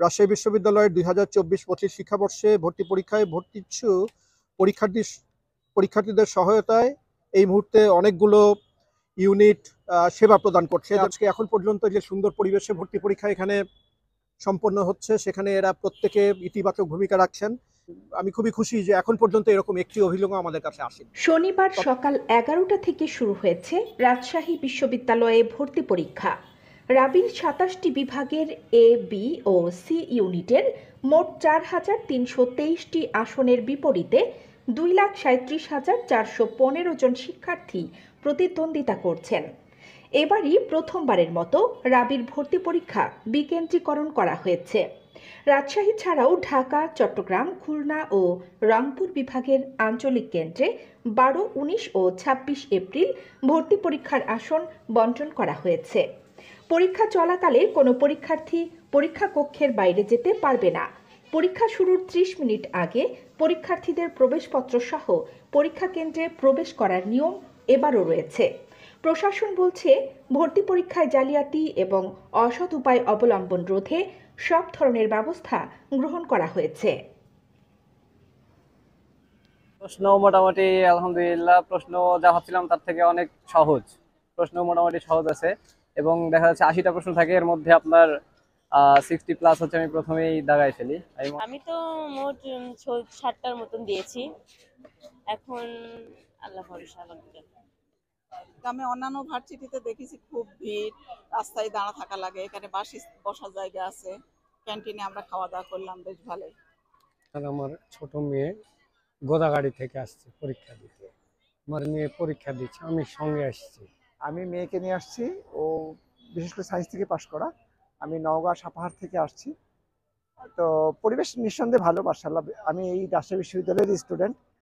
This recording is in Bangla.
রাজশাহী বিশ্ববিদ্যালয়ের 2024-25 শিক্ষাবর্ষে ভর্তি পরীক্ষায় ভর্তি ইচ্ছুক পরীক্ষার্থী পরীক্ষার্থীদের সহায়তায় এই মুহূর্তে অনেকগুলো ইউনিট সেবা প্রদান করছে। আজকে এখন পর্যন্ত যে সুন্দর পরিবেশে ভর্তি পরীক্ষা এখানে সম্পন্ন হচ্ছে, সেখানে এরা প্রত্যেকে ইতিবাচক ভূমিকা রাখছেন। আমি খুবই খুশি যে এখন পর্যন্ত এরকম একটি অভিযোগও আমাদের কাছে আসেনি। শনিবার সকাল 11টা থেকে শুরু হয়েছে রাজশাহী বিশ্ববিদ্যালয়ে ভর্তি পরীক্ষা। রাবির 27টি বিভাগের এ, বি ও সি ইউনিটের মোট 4,323টি আসনের বিপরীতে 2,37,415 জন শিক্ষার্থী প্রতিদ্বন্দ্বিতা করছেন। এবারই প্রথমবারের মতো রাবির ভর্তি পরীক্ষা বিকেন্দ্রীকরণ করা হয়েছে। রাজশাহী ছাড়াও ঢাকা, চট্টগ্রাম, খুলনা ও রংপুর বিভাগের আঞ্চলিক কেন্দ্রে 12, 19 ও 26 এপ্রিল ভর্তি পরীক্ষার আসন বণ্টন করা হয়েছে। পরীক্ষা চলাকালে কোনো পরীক্ষার্থী পরীক্ষা কক্ষের বাইরে যেতে পারবে না। পরীক্ষা শুরুর 30 মিনিট আগে পরীক্ষার্থীদের প্রবেশপত্র সহ পরীক্ষা কেন্দ্রে প্রবেশ করার নিয়ম এবারও রয়েছে। প্রশাসন বলছে, ভর্তি পরীক্ষায় জালিয়াতি এবং অসৎ উপায় অবলম্বন রোধে সব ধরনের ব্যবস্থা গ্রহণ করা হয়েছে। প্রশ্ন মোটামুটি আলহামদুলিল্লাহ, প্রশ্ন যা ভাবছিলাম তার থেকে অনেক সহজ। প্রশ্ন মোটামুটি সহজ আছে এবং দেখা যাচ্ছে 80টা প্রশ্ন থাকে, এর মধ্যে আপনার 60+ হচ্ছে আমি প্রথমেই দাগাই ফেলি। আমি তো মোট 60টার মতন দিয়েছি। এখন আল্লাহ ভরসা লাগবে। আমি অন্যান্য ভার্সিটিতে দেখেছি খুব ভিড়, রাস্তায় দাঁড়া থাকা লাগে, এখানে বসার জায়গা আছে, ক্যান্টিনে আমরা খাওয়া দাওয়া করলাম, বেশ ভালোই। আমার ছোট মেয়ে গোদাগাড়ি থেকে আসছে পরীক্ষা দিতে। আমার মেয়ে পরীক্ষা দিচ্ছে, আমি সঙ্গে আসছি। আমি মেয়েকে নিয়ে আসছি, ও বিশেষ করে সায়েন্স থেকে পাশ করা। আমি নওগাঁ সাপাহার থেকে আসছি। তো পরিবেশ নিঃসন্দেহে ভালো, মাশাআল্লাহ। আমি এই রাজশাহী বিশ্ববিদ্যালয়ের স্টুডেন্ট।